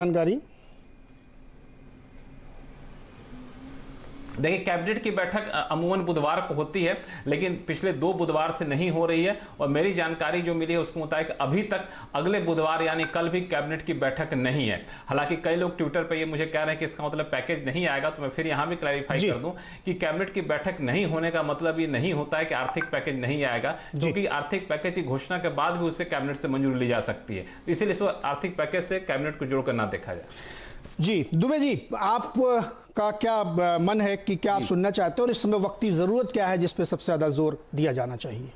जानकारी। देखिए, कैबिनेट की बैठक अमूमन बुधवार को होती है, लेकिन पिछले 2 बुधवार से नहीं हो रही है। और मेरी जानकारी जो मिली है उसके मुताबिक अभी तक अगले बुधवार यानी कल भी कैबिनेट की बैठक नहीं है। हालांकि कई लोग ट्विटर पर ये मुझे कह रहे हैं कि इसका मतलब पैकेज नहीं आएगा, तो मैं फिर यहां भी क्लैरिफाई कर दूं कि कैबिनेट की बैठक नहीं होने का मतलब ये नहीं होता है कि आर्थिक पैकेज नहीं आएगा, क्योंकि आर्थिक पैकेज की घोषणा के बाद भी उसे कैबिनेट से मंजूरी ली जा सकती है। तो इसीलिए इसको आर्थिक पैकेज से कैबिनेट को जोड़कर ना देखा जाए। जी दुबे जी, आप का क्या मन है कि क्या आप सुनना चाहते हो, और इस समय वक्ती जरूरत क्या है जिस पे सबसे ज्यादा जोर दिया जाना चाहिए?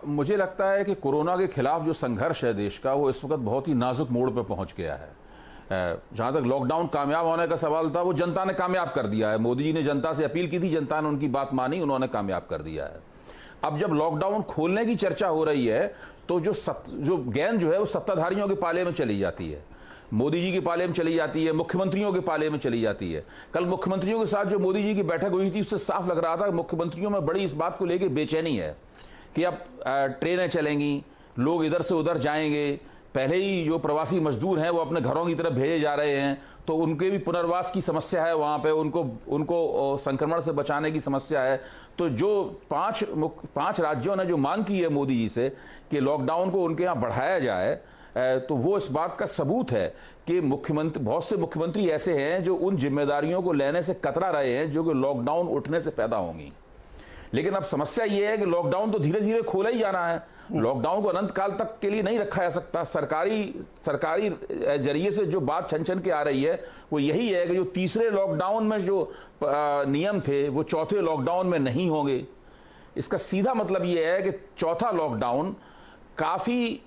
मुझे लगता है कि कोरोना के खिलाफ जो संघर्ष है देश का, वो इस वक्त बहुत ही नाजुक मोड़ पे पहुंच गया है। जहां तक लॉकडाउन कामयाब होने का सवाल था, वो जनता ने कामयाब कर दिया है। मोदी जी ने जनता से अपील की थी, जनता ने उनकी बात मानी, उन्होंने कामयाब कर दिया है। अब जब लॉकडाउन खोलने की चर्चा हो रही है, तो जो गेंद जो है वो सत्ताधारियों के पाले में चली जाती है, मोदी जी के पाले में चली जाती है, मुख्यमंत्रियों के पाले में चली जाती है। कल मुख्यमंत्रियों के साथ जो मोदी जी की बैठक हुई थी, उससे साफ लग रहा था कि मुख्यमंत्रियों में बड़ी इस बात को लेकर बेचैनी है कि अब ट्रेनें चलेंगी, लोग इधर से उधर जाएंगे। पहले ही जो प्रवासी मजदूर हैं वो अपने घरों की तरफ भेजे जा रहे हैं, तो उनके भी पुनर्वास की समस्या है, वहाँ पे उनको संक्रमण से बचाने की समस्या है। तो जो पांच राज्यों ने जो मांग की है मोदी जी से कि लॉकडाउन को उनके यहाँ बढ़ाया जाए, तो वो इस बात का सबूत है कि बहुत से मुख्यमंत्री ऐसे हैं जो उन जिम्मेदारियों को लेने से कतरा रहे हैं जो कि लॉकडाउन उठने से पैदा होंगी। लेकिन अब समस्या ये है कि लॉकडाउन तो धीरे धीरे खोला ही जाना है। लॉकडाउन को अनंत काल तक के लिए नहीं रखा जा सकता। सरकारी जरिए से जो बात छन के आ रही है वो यही है कि जो तीसरे लॉकडाउन में जो नियम थे वो चौथे लॉकडाउन में नहीं होंगे। इसका सीधा मतलब ये है कि चौथा लॉकडाउन काफी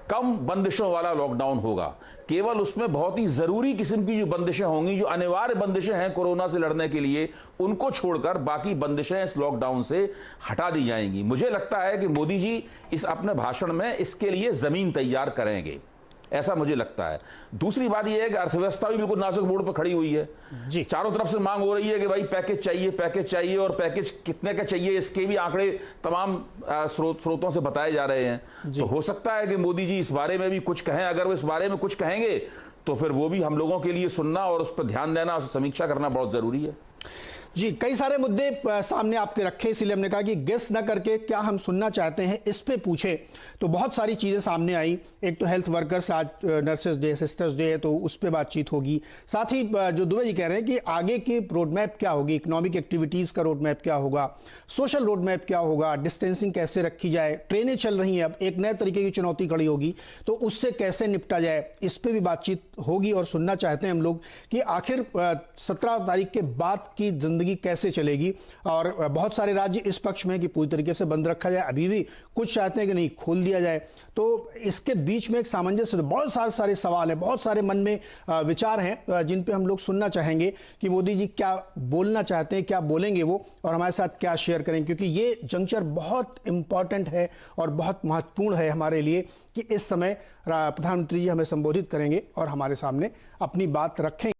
कम बंदिशों वाला लॉकडाउन होगा। केवल उसमें बहुत ही जरूरी किस्म की जो बंदिशें होंगी, जो अनिवार्य बंदिशें हैं कोरोना से लड़ने के लिए, उनको छोड़कर बाकी बंदिशें इस लॉकडाउन से हटा दी जाएंगी। मुझे लगता है कि मोदी जी इस अपने भाषण में इसके लिए जमीन तैयार करेंगे, ऐसा मुझे लगता है। दूसरी बात यह है कि अर्थव्यवस्था भी बिल्कुल नाजुक मोड़ पर खड़ी हुई है जी। चारों तरफ से मांग हो रही है कि भाई पैकेज चाहिए, और पैकेज कितने का चाहिए इसके भी आंकड़े तमाम स्रोतों से बताए जा रहे हैं। तो हो सकता है कि मोदी जी इस बारे में भी कुछ कहें। अगर वो इस बारे में कुछ कहेंगे तो फिर वो भी हम लोगों के लिए सुनना और उस पर ध्यान देना, उस समीक्षा करना बहुत जरूरी है। जी, कई सारे मुद्दे सामने आपके रखे, इसीलिए हमने कहा कि गेस न करके क्या हम सुनना चाहते हैं इस पे पूछे, तो बहुत सारी चीज़ें सामने आई। एक तो हेल्थ वर्कर्स, आज नर्सेस डे, सिस्टर्स डे है, तो उस पे बातचीत होगी। साथ ही जो दुबे जी कह रहे हैं कि आगे की रोड मैप क्या होगी, इकोनॉमिक एक्टिविटीज़ का रोड मैप क्या होगा, सोशल रोड मैप क्या होगा, डिस्टेंसिंग कैसे रखी जाए, ट्रेनें चल रही हैं, अब एक नए तरीके की चुनौती खड़ी होगी, तो उससे कैसे निपटा जाए, इस पर भी बातचीत होगी। और सुनना चाहते हैं हम लोग कि आखिर 17 तारीख के बाद की जिंदगी कैसे चलेगी। और बहुत सारे राज्य इस पक्ष में कि पूरी तरीके से बंद रखा जाए, अभी भी कुछ चाहते हैं कि नहीं खोल दिया जाए। तो इसके बीच में एक सामंजस्य, बहुत सारे सवाल हैं, बहुत सारे मन में विचार हैं जिन पे हम लोग सुनना चाहेंगे कि मोदी जी क्या बोलना चाहते हैं, क्या बोलेंगे वो, और हमारे साथ क्या शेयर करेंगे, क्योंकि ये जंक्चर बहुत इंपॉर्टेंट है और बहुत महत्वपूर्ण है हमारे लिए कि इस समय प्रधानमंत्री जी हमें संबोधित करेंगे और हमारे सामने अपनी बात रखेंगे।